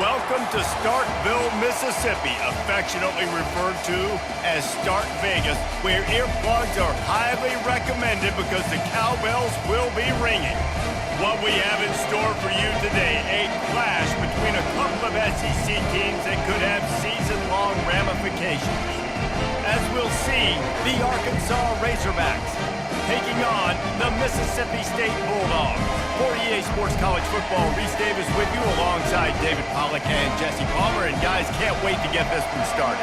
Welcome to Starkville, Mississippi, affectionately referred to as Stark Vegas, where earplugs are highly recommended because the cowbells will be ringing. What we have in store for you today, a clash between a couple of SEC teams that could have season-long ramifications. As we'll see, the Arkansas Razorbacks taking on the Mississippi State Bulldogs. For EA Sports College Football, Reese Davis with you alongside David Pollack and Jesse Palmer. And guys, can't wait to get this one started.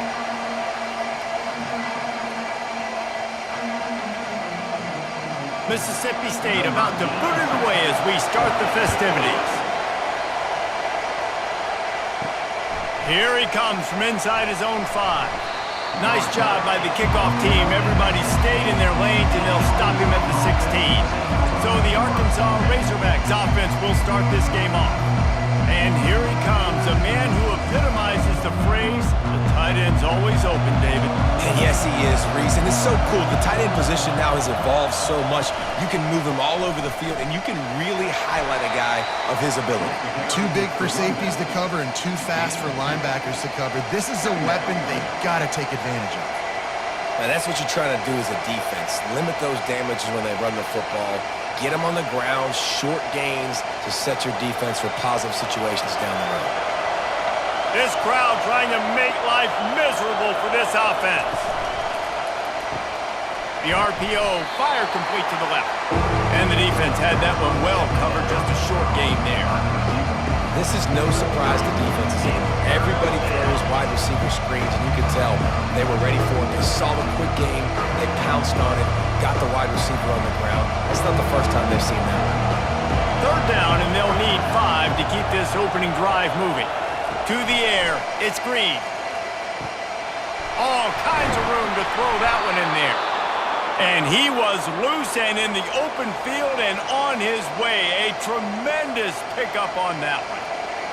Mississippi State about to boot it away as we start the festivities. Here he comes from inside his own 5. Nice job by the kickoff team. Everybody stayed in their lanes, and they'll stop him at the 16. So the Arkansas Razorbacks offense will start this game off. And here he comes, a man who epitomizes the phrase, the tight end's always open, David. And yes, he is, Reese. And it's so cool. The tight end position now has evolved so much. You can move him all over the field, and you can really highlight a guy of his ability. Too big for safeties to cover and too fast for linebackers to cover. This is a weapon they've got to take advantage of. Now, that's what you're trying to do as a defense. Limit those damages when they run the football. Get them on the ground, short gains to set your defense for positive situations down the road. This crowd trying to make life miserable for this offense. The RPO, fire complete to the left. And the defense had that one well covered, just a short gain there. This is no surprise to defenses anymore. Everybody throws wide receiver screens, and you can tell they were ready for it. They saw the quick game, they pounced on it, got the wide receiver on the ground. It's not the first time they've seen that. Third down, and they'll need 5 to keep this opening drive moving. To the air, it's Green. All kinds of room to throw that one in there. And he was loose and in the open field and on his way. A tremendous pickup on that one.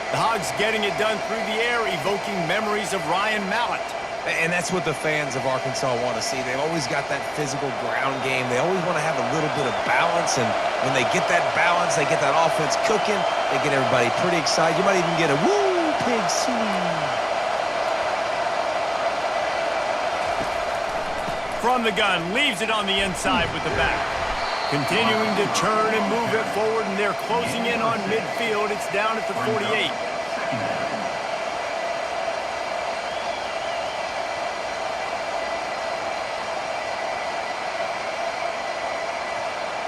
The Hogs getting it done through the air, evoking memories of Ryan Mallett. And that's what the fans of Arkansas want to see. They've always got that physical ground game. They always want to have a little bit of balance. And when they get that balance, they get that offense cooking, they get everybody pretty excited. You might even get a woo, pig swing. From the gun, leaves it on the inside with the back. Continuing to turn and move it forward, and they're closing in on midfield. It's down at the 48.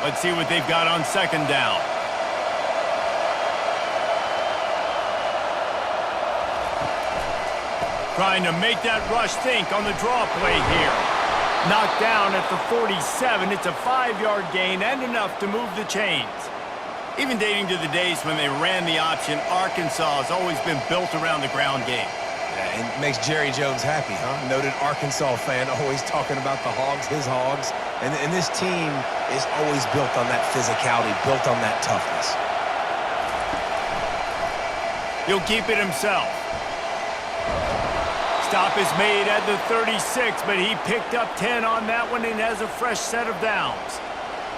Let's see what they've got on second down. Trying to make that rush think on the draw play here. Knocked down at the 47. It's a 5-yard gain and enough to move the chains. Even dating to the days when they ran the option, Arkansas has always been built around the ground game. Yeah, it makes Jerry Jones happy, huh? Noted Arkansas fan, always talking about the Hogs, his Hogs. And this team is always built on that physicality, built on that toughness. He'll keep it himself. Stop is made at the 36, but he picked up 10 on that one and has a fresh set of downs.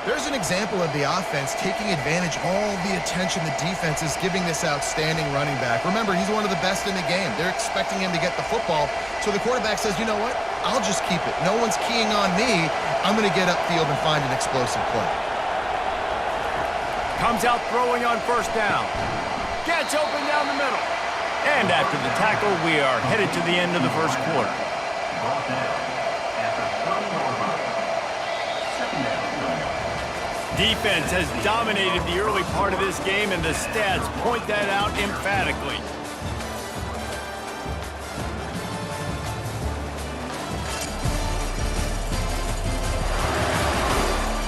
There's an example of the offense taking advantage of all the attention the defense is giving this outstanding running back. Remember, he's one of the best in the game. They're expecting him to get the football, so the quarterback says, you know what? I'll just keep it. No one's keying on me. I'm going to get upfield and find an explosive play. Comes out throwing on first down. Gets open down the middle. And after the tackle, we are headed to the end of the first quarter. Defense has dominated the early part of this game, and the stats point that out emphatically.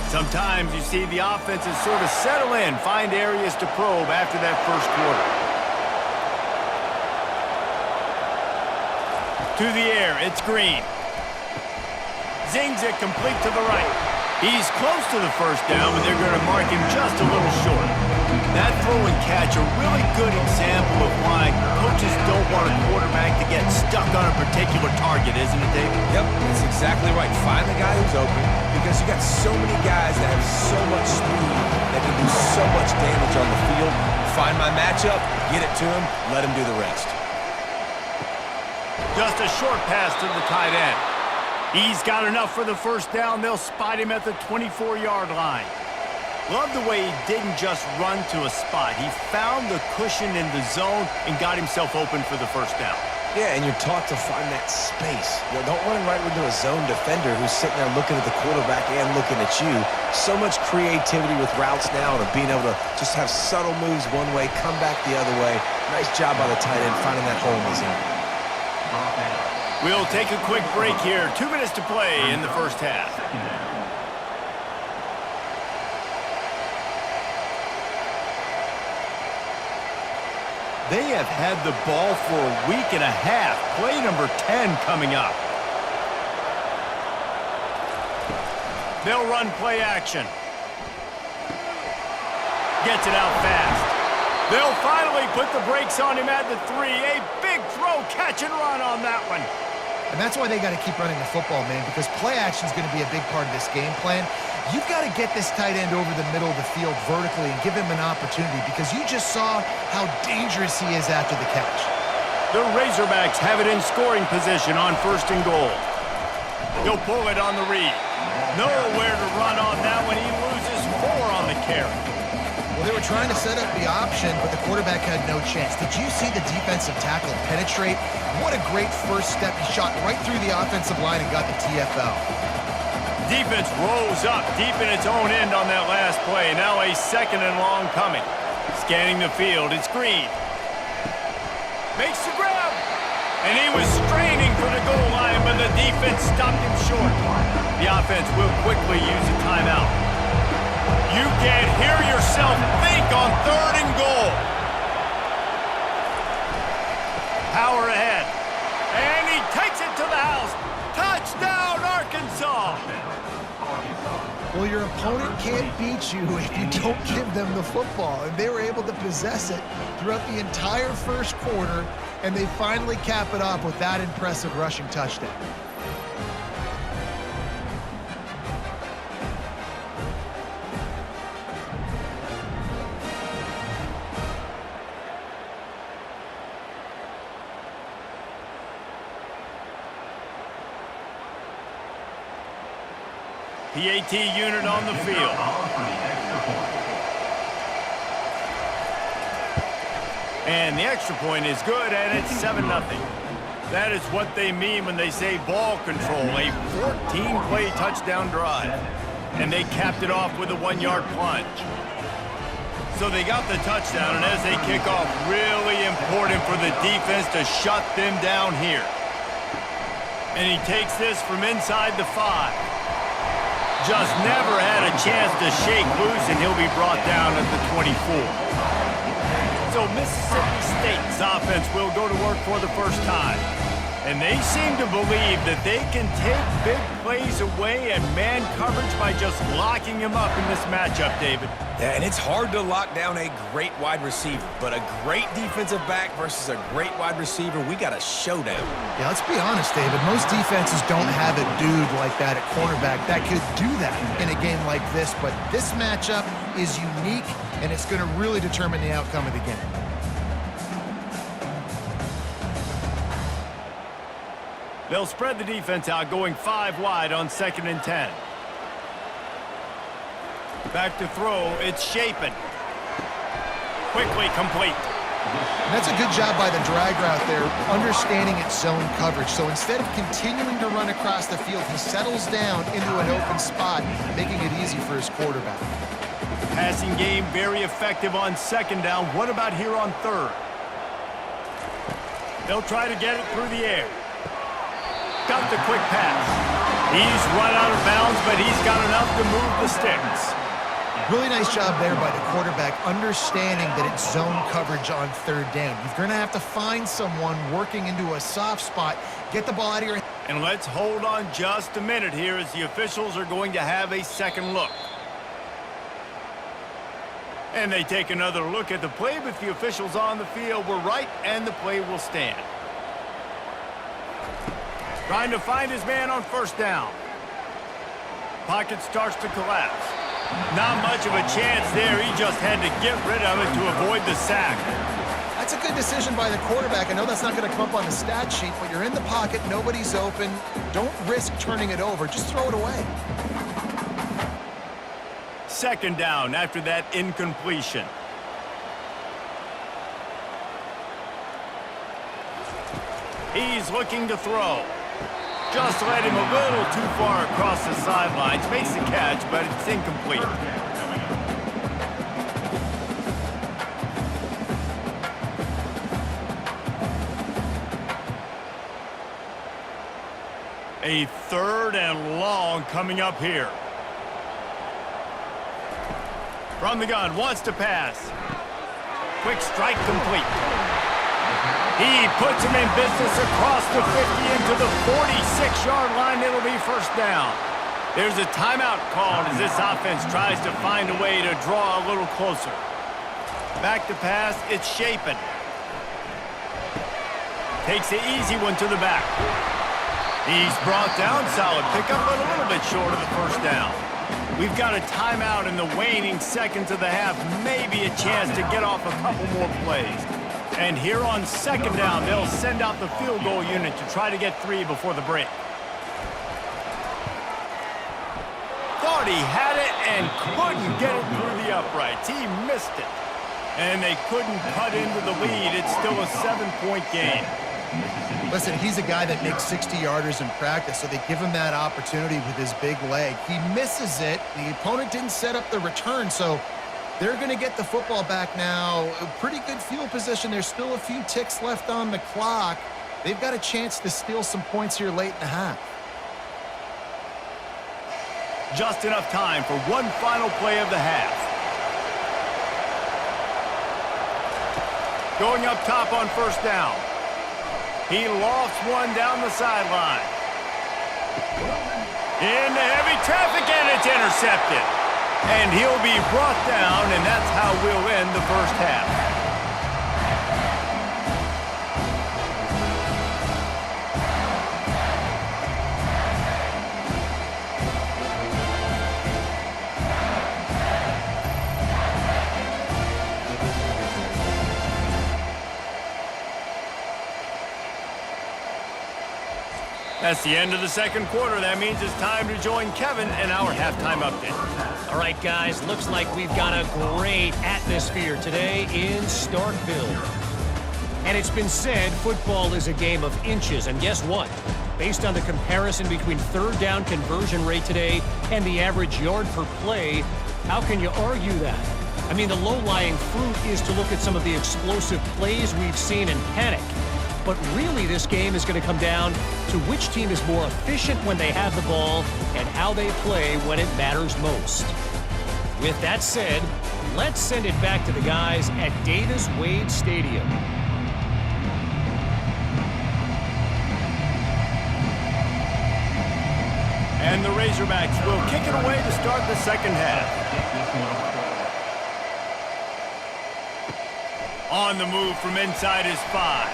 Sometimes you see the offenses sort of settle in, find areas to probe after that first quarter. To the air, it's Green. Zings it complete to the right. He's close to the first down, but they're going to mark him just a little short. That throw and catch, a really good example of why coaches don't want a quarterback to get stuck on a particular target, isn't it, David? Yep, that's exactly right. Find the guy who's open, because you got so many guys that have so much speed that can do so much damage on the field. Find my matchup, get it to him, let him do the rest. Just a short pass to the tight end. He's got enough for the first down. They'll spot him at the 24-yard line. Love the way he didn't just run to a spot. He found the cushion in the zone and got himself open for the first down. Yeah, and you're taught to find that space. You know, don't run right into a zone defender who's sitting there looking at the quarterback and looking at you. So much creativity with routes now and being able to just have subtle moves one way, come back the other way. Nice job by the tight end finding that hole in the zone. We'll take a quick break here. 2 minutes to play in the first half. They have had the ball for a week and a half. Play number 10 coming up. They'll run play action. Gets it out fast. They'll finally put the brakes on him at the 3. A big throw, catch and run on that one. And that's why they got to keep running the football, man, because play action is going to be a big part of this game plan. You've got to get this tight end over the middle of the field vertically and give him an opportunity, because you just saw how dangerous he is after the catch. The Razorbacks have it in scoring position on 1st and goal. He'll pull it on the read. Nowhere to run on that one. He loses 4 on the carry. Well, they were trying to set up the option, but the quarterback had no chance. Did you see the defensive tackle penetrate? What a great first step. He shot right through the offensive line and got the TFL. Defense rose up deep in its own end on that last play. Now a 2nd and long coming. Scanning the field, it's Green. Makes the grab. And he was straining for the goal line, but the defense stopped him short. The offense will quickly use a timeout. You can't hear yourself think on 3rd and goal. Power ahead. And he takes it to the house. Touchdown, Arkansas! Well, your opponent can't beat you if you don't give them the football. And they were able to possess it throughout the entire first quarter, and they finally cap it off with that impressive rushing touchdown. PAT unit on the field. And the extra point is good, and it's 7-0. That is what they mean when they say ball control, a 14-play touchdown drive. And they capped it off with a 1-yard plunge. So they got the touchdown, and as they kick off, really important for the defense to shut them down here. And he takes this from inside the 5. Just never had a chance to shake loose, and he'll be brought down at the 24. So Mississippi State's offense will go to work for the first time. And they seem to believe that they can take big plays away and man coverage by just locking him up in this matchup, David. Yeah, and it's hard to lock down a great wide receiver, but a great defensive back versus a great wide receiver, we got a showdown. Yeah, let's be honest, David. Most defenses don't have a dude like that at cornerback that could do that in a game like this, but this matchup is unique, and it's going to really determine the outcome of the game. They'll spread the defense out, going 5 wide on 2nd and 10. Back to throw, it's Shapen. Quickly complete. And that's a good job by the drag route there, understanding its zone coverage. So instead of continuing to run across the field, he settles down into an open spot, making it easy for his quarterback. Passing game very effective on 2nd down. What about here on 3rd? They'll try to get it through the air. Got the quick pass. He's run out of bounds, but he's got enough to move the sticks. Really nice job there by the quarterback, understanding that it's zone coverage on 3rd down. You're going to have to find someone working into a soft spot, get the ball out of your And let's hold on just a minute here as the officials are going to have a second look. And they take another look at the play, but the officials on the field were right, and the play will stand. Trying to find his man on first down. Pocket starts to collapse. Not much of a chance there. He just had to get rid of it to avoid the sack. That's a good decision by the quarterback. I know that's not going to come up on the stat sheet, but you're in the pocket, nobody's open. Don't risk turning it over. Just throw it away. Second down after that incompletion. He's looking to throw. Just led him a little too far across the sidelines. Makes the catch, but it's incomplete. A third and long coming up here. From the gun, wants to pass. Quick strike complete. He puts him in business across the 50 into the 46-yard line. It'll be first down. There's a timeout called as this offense tries to find a way to draw a little closer. Back to pass, it's Shapen. Takes the easy one to the back. He's brought down, solid pickup, but a little bit short of the first down. We've got a timeout in the waning seconds of the half, maybe a chance to get off a couple more plays. And here on second down, they'll send out the field goal unit to try to get 3 before the break. Thought he had it and couldn't get it through the uprights. He missed it. And they couldn't cut into the lead. It's still a 7-point game. Listen, he's a guy that makes 60-yarders in practice, so they give him that opportunity with his big leg. He misses it. The opponent didn't set up the return, so they're going to get the football back now. A pretty good field position. There's still a few ticks left on the clock. They've got a chance to steal some points here late in the half. Just enough time for one final play of the half. Going up top on first down. He lofts one down the sideline. Into heavy traffic, and it's intercepted. And he'll be brought down, and that's how we'll end the first half. That's the end of the second quarter. That means it's time to join Kevin in our halftime update. All right, guys, looks like we've got a great atmosphere today in Starkville. And it's been said football is a game of inches. And guess what? Based on the comparison between third down conversion rate today and the average yard per play, how can you argue that? I mean, the low-lying fruit is to look at some of the explosive plays we've seen and panic. But really, this game is going to come down to which team is more efficient when they have the ball and how they play when it matters most. With that said, let's send it back to the guys at Davis-Wade Stadium. And the Razorbacks will kick it away to start the second half. On the move from inside his 5.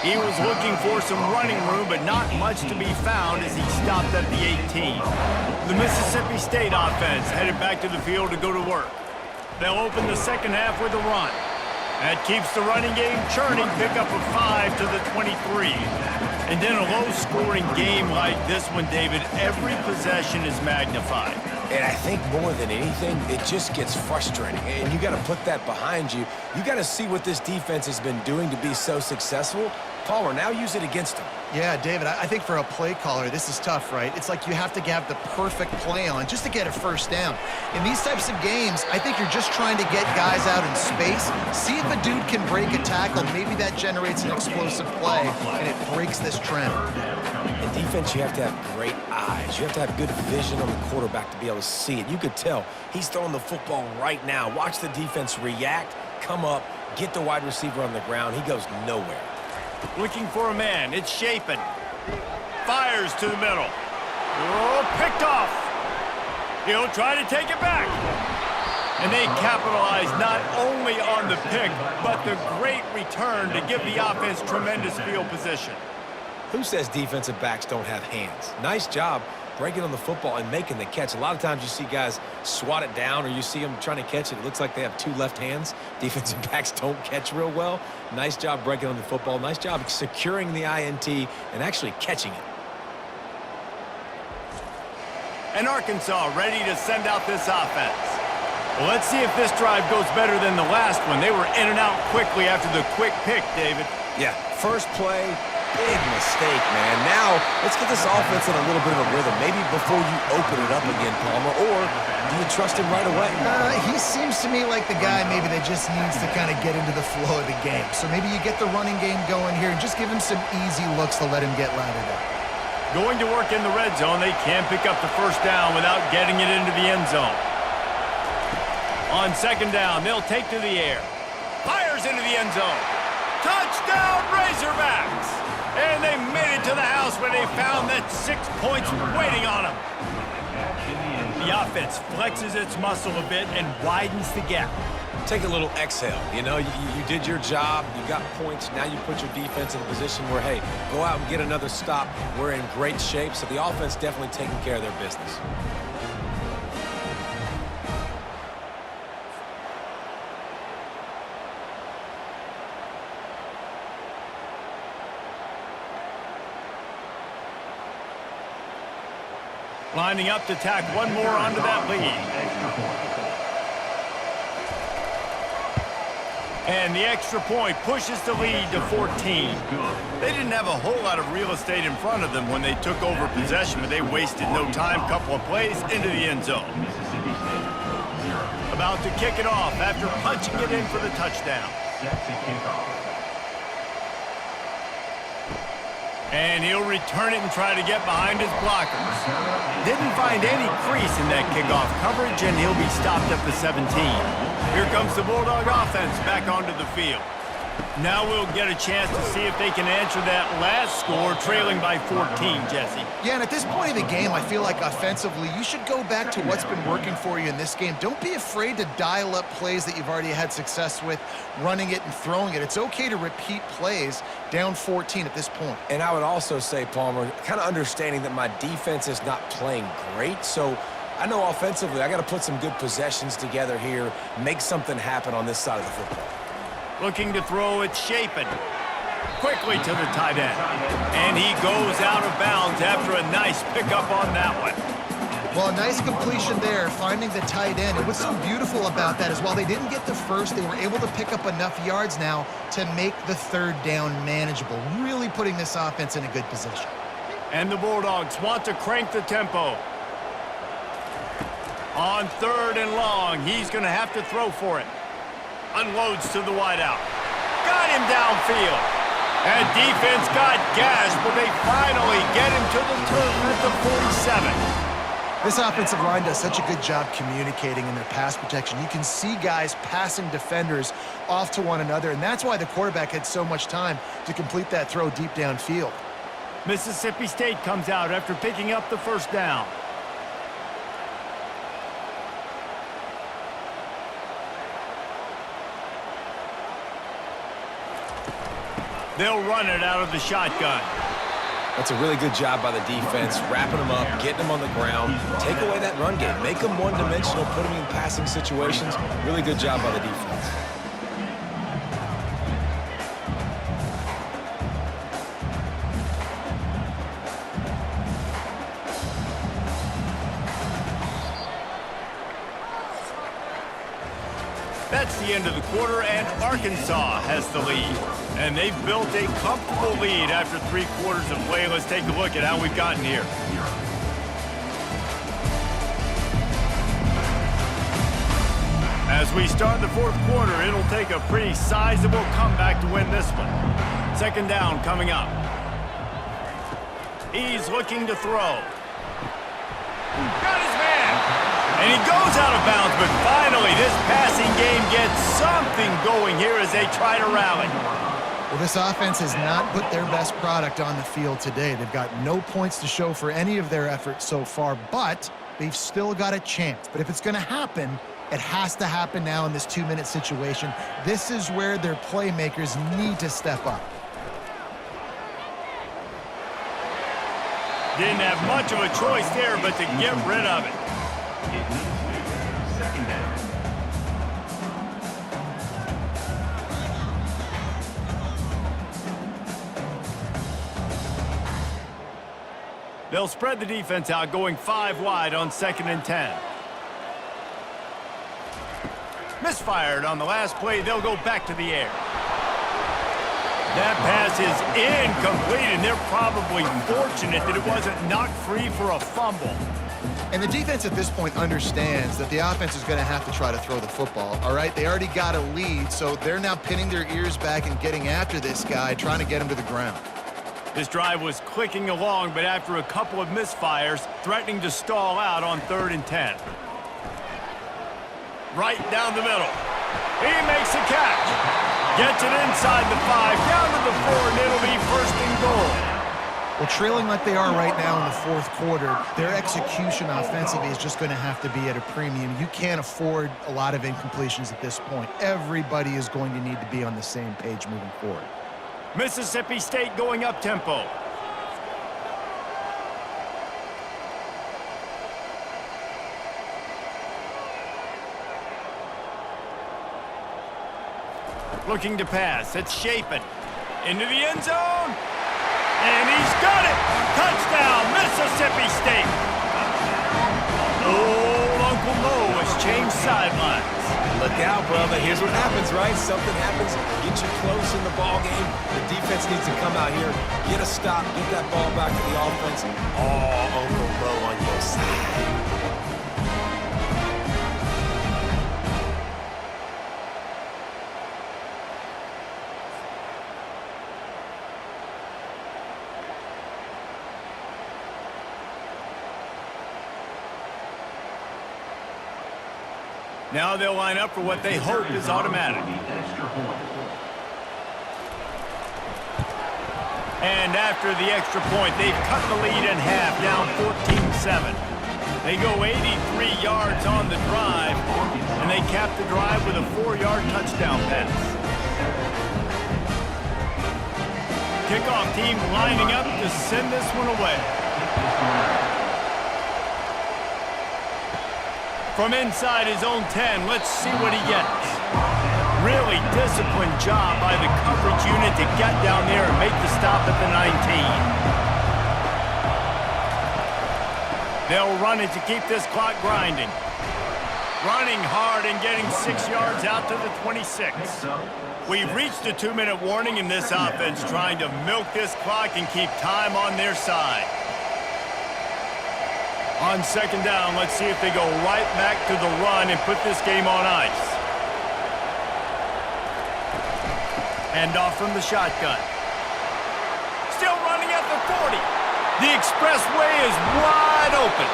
He was looking for some running room, but not much to be found as he stopped at the 18. The Mississippi State offense headed back to the field to go to work. They'll open the second half with a run. That keeps the running game churning, pick up a 5 to the 23. And then a low-scoring game like this one, David, every possession is magnified. And I think more than anything, it just gets frustrating. And you got to put that behind you. You got to see what this defense has been doing to be so successful. Palmer, now use it against them. Yeah, David, I think for a play caller, this is tough, right? It's like you have to have the perfect play on just to get a first down. In these types of games, I think you're just trying to get guys out in space, see if a dude can break a tackle. Maybe that generates an explosive play, and it breaks this trend. In defense, you have to have great eyes. You have to have good vision on the quarterback to be able to see it. You could tell he's throwing the football right now. Watch the defense react, come up, get the wide receiver on the ground. He goes nowhere. Looking for a man. It's Shapen. fires to the middle. Oh, picked off. He'll try to take it back. And they capitalize not only on the pick, but the great return to give the offense tremendous field position. Who says defensive backs don't have hands? Nice job breaking on the football and making the catch. A lot of times you see guys swat it down or you see them trying to catch it. It looks like they have two left hands. Defensive backs don't catch real well. Nice job breaking on the football. Nice job securing the INT and actually catching it. And Arkansas ready to send out this offense. Well, let's see if this drive goes better than the last one. They were in and out quickly after the quick pick, David. Yeah, first play, big mistake, man. Now, let's get this offense in a little bit of a rhythm. Maybe before you open it up again, Palmer, or do you trust him right away? He seems to me like the guy maybe that just needs to kind of get into the flow of the game. So maybe you get the running game going here and just give him some easy looks to let him get lathered up. Going to work in the red zone, they can't pick up the first down without getting it into the end zone. On second down, they'll take to the air. Fires into the end zone. Touchdown, Razorbacks! And they made it to the house where they found that 6 points waiting on them. The offense flexes its muscle a bit and widens the gap. Take a little exhale. You know, you did your job. You got points. Now you put your defense in a position where, hey, go out and get another stop. We're in great shape. So the offense definitely taking care of their business. Lining up to tack one more onto that lead. And the extra point pushes the lead to 14. They didn't have a whole lot of real estate in front of them when they took over possession, but they wasted no time. Couple of plays into the end zone. About to kick it off after punching it in for the touchdown. And he'll return it and try to get behind his blockers. Didn't find any crease in that kickoff coverage, and he'll be stopped at the 17. Here comes the Bulldog offense back onto the field. Now we'll get a chance to see if they can answer that last score, trailing by 14, Jesse. Yeah, and at this point of the game, I feel like offensively, you should go back to what's been working for you in this game. Don't be afraid to dial up plays that you've already had success with, running it and throwing it. It's okay to repeat plays down 14 at this point. And I would also say, Palmer, kind of understanding that my defense is not playing great, so I know offensively I got to put some good possessions together here, make something happen on this side of the football. Looking to throw it, Shapen. Quickly to the tight end. And he goes out of bounds after a nice pickup on that one. Well, a nice completion there, finding the tight end. And what's so beautiful about that is while they didn't get the first, they were able to pick up enough yards now to make the third down manageable, really putting this offense in a good position. And the Bulldogs want to crank the tempo. On third and long, he's going to have to throw for it. Unloads to the wideout. Got him downfield. And defense got gashed, but they finally get him to the turf at the 47. This offensive line does such a good job communicating in their pass protection. You can see guys passing defenders off to one another, and that's why the quarterback had so much time to complete that throw deep downfield. Mississippi State comes out after picking up the first down. They'll run it out of the shotgun. That's a really good job by the defense, wrapping them up, getting them on the ground. Take away that run game. Make them one-dimensional, put them in passing situations. Really good job by the defense. That's the end of the quarter, and Arkansas has the lead. And they've built a comfortable lead after 3 quarters of play. Let's take a look at how we've gotten here. As we start the 4th quarter, it'll take a pretty sizable comeback to win this one. Second down coming up. He's looking to throw. Got his man. And he goes out of bounds, but finally this passing game gets something going here as they try to rally. Well, this offense has not put their best product on the field today. They've got no points to show for any of their efforts so far, but they've still got a chance. But if it's going to happen, it has to happen now in this 2-minute situation. This is where their playmakers need to step up. Didn't have much of a choice there, but to get rid of it. Second down. They'll spread the defense out, going 5 wide on 2nd and 10. Misfired on the last play. They'll go back to the air. That pass is incomplete, and they're probably fortunate that it wasn't knocked free for a fumble. And the defense at this point understands that the offense is going to have to try to throw the football, all right? They already got a lead, so they're now pinning their ears back and getting after this guy, trying to get him to the ground. This drive was clicking along, but after a couple of misfires, threatening to stall out on 3rd and 10. Right down the middle. He makes a catch. Gets it inside the 5, down to the 4, and it'll be 1st and goal. Well, trailing like they are right now in the 4th quarter, their execution offensively is just going to have to be at a premium. You can't afford a lot of incompletions at this point. Everybody is going to need to be on the same page moving forward. Mississippi State going up tempo. Looking to pass. It's Shapen. Into the end zone. And he's got it. Touchdown, Mississippi State. Old Uncle Mo has changed sidelines. Look out, brother. Here's what happens, right? Something happens, get you close in the ball game. The defense needs to come out here, get a stop, get that ball back to the offense. Oh, Uncle Mo on your side. Now they'll line up for what they hope is automatic. And after the extra point, they've cut the lead in half, down 14-7. They go 83 yards on the drive, and they cap the drive with a 4-yard touchdown pass. Kickoff team lining up to send this one away. From inside his own 10, let's see what he gets. Really disciplined job by the coverage unit to get down there and make the stop at the 19. They'll run it to keep this clock grinding. Running hard and getting 6 yards out to the 26. We've reached a 2-minute warning in this offense, trying to milk this clock and keep time on their side. On 2nd down, let's see if they go right back to the run and put this game on ice. Hand off from the shotgun. Still running at the 40. The expressway is wide open.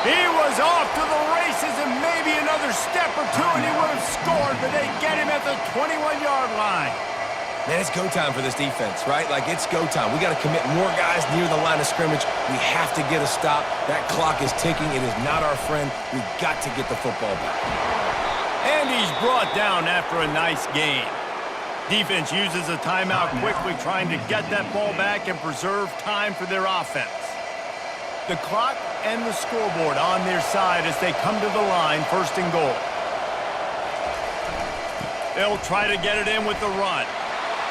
He was off to the races and maybe another step or two and he would have scored, but they get him at the 21-yard line. Man, it's go time for this defense, right? Like, it's go time. We got to commit more guys near the line of scrimmage. We have to get a stop. That clock is ticking. It is not our friend. We've got to get the football back. And he's brought down after a nice gain. Defense uses a timeout quickly, trying to get that ball back and preserve time for their offense. The clock and the scoreboard on their side as they come to the line, 1st and goal. They'll try to get it in with the run.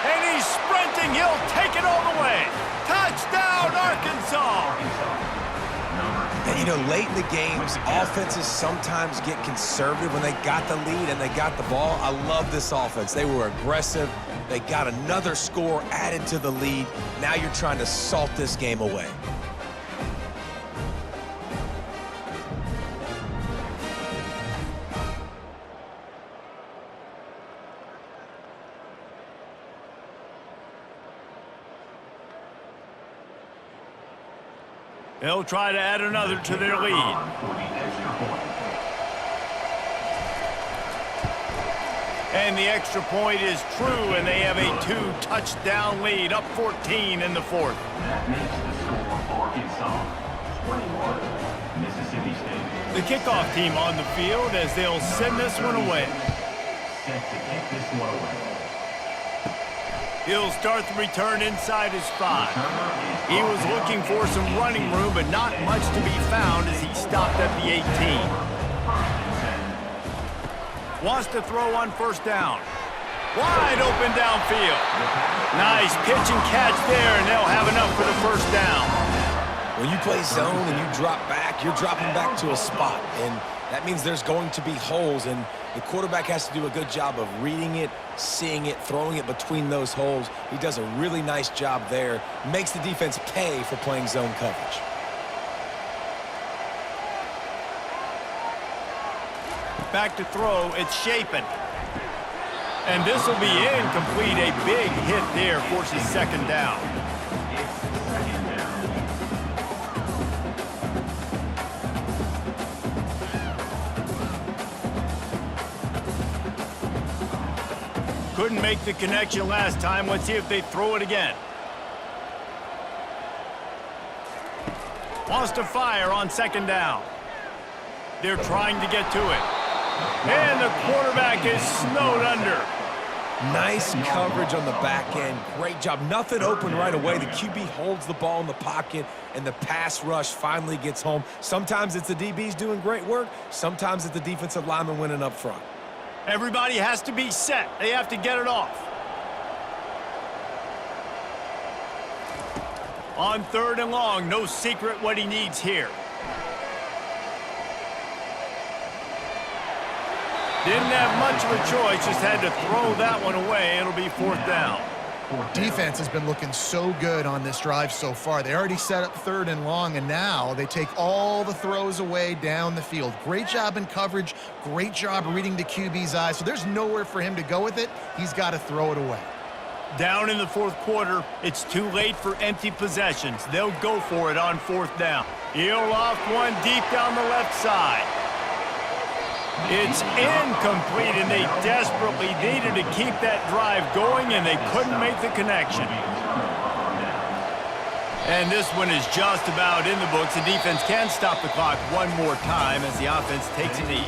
And he's sprinting. He'll take it all the way. Touchdown, Arkansas! And, you know, late in the games, offenses sometimes get conservative when they got the lead and they got the ball. I love this offense. They were aggressive. They got another score added to the lead. Now you're trying to salt this game away. They'll try to add another to their lead. And the extra point is true, and they have a 2-touchdown lead, up 14 in the fourth. That makes the score for Arkansas 21, Mississippi State. The kickoff team on the field as they'll send this one away. Set to kick this one away. He'll start the return inside his 5. He was looking for some running room, but not much to be found as he stopped at the 18. Wants to throw on first down. Wide open downfield. Nice pitch and catch there, and they'll have enough for the first down. When you play zone and you drop back, you're dropping back to a spot, and that means there's going to be holes, and the quarterback has to do a good job of reading it, seeing it, throwing it between those holes. He does a really nice job there. Makes the defense pay for playing zone coverage. Back to throw, it's Shapen. And this will be incomplete. A big hit there forces second down. Couldn't make the connection last time. Let's see if they throw it again. Wants to fire on second down. They're trying to get to it. And the quarterback is snowed under. Nice coverage on the back end. Great job. Nothing open right away. The QB holds the ball in the pocket, and the pass rush finally gets home. Sometimes it's the DBs doing great work. Sometimes it's the defensive lineman winning up front. Everybody has to be set. They have to get it off. On third and long, no secret what he needs here. Didn't have much of a choice, just had to throw that one away. It'll be fourth down. Defense has been looking so good on this drive so far. They already set up third and long, and now they take all the throws away down the field. Great job in coverage. Great job reading the QB's eyes. So there's nowhere for him to go with it. He's got to throw it away. Down in the fourth quarter, it's too late for empty possessions. They'll go for it on fourth down. He'll loft one deep down the left side. It's incomplete, and they desperately needed to keep that drive going, and they couldn't make the connection. And this one is just about in the books. The defense can stop the clock one more time as the offense takes a knee.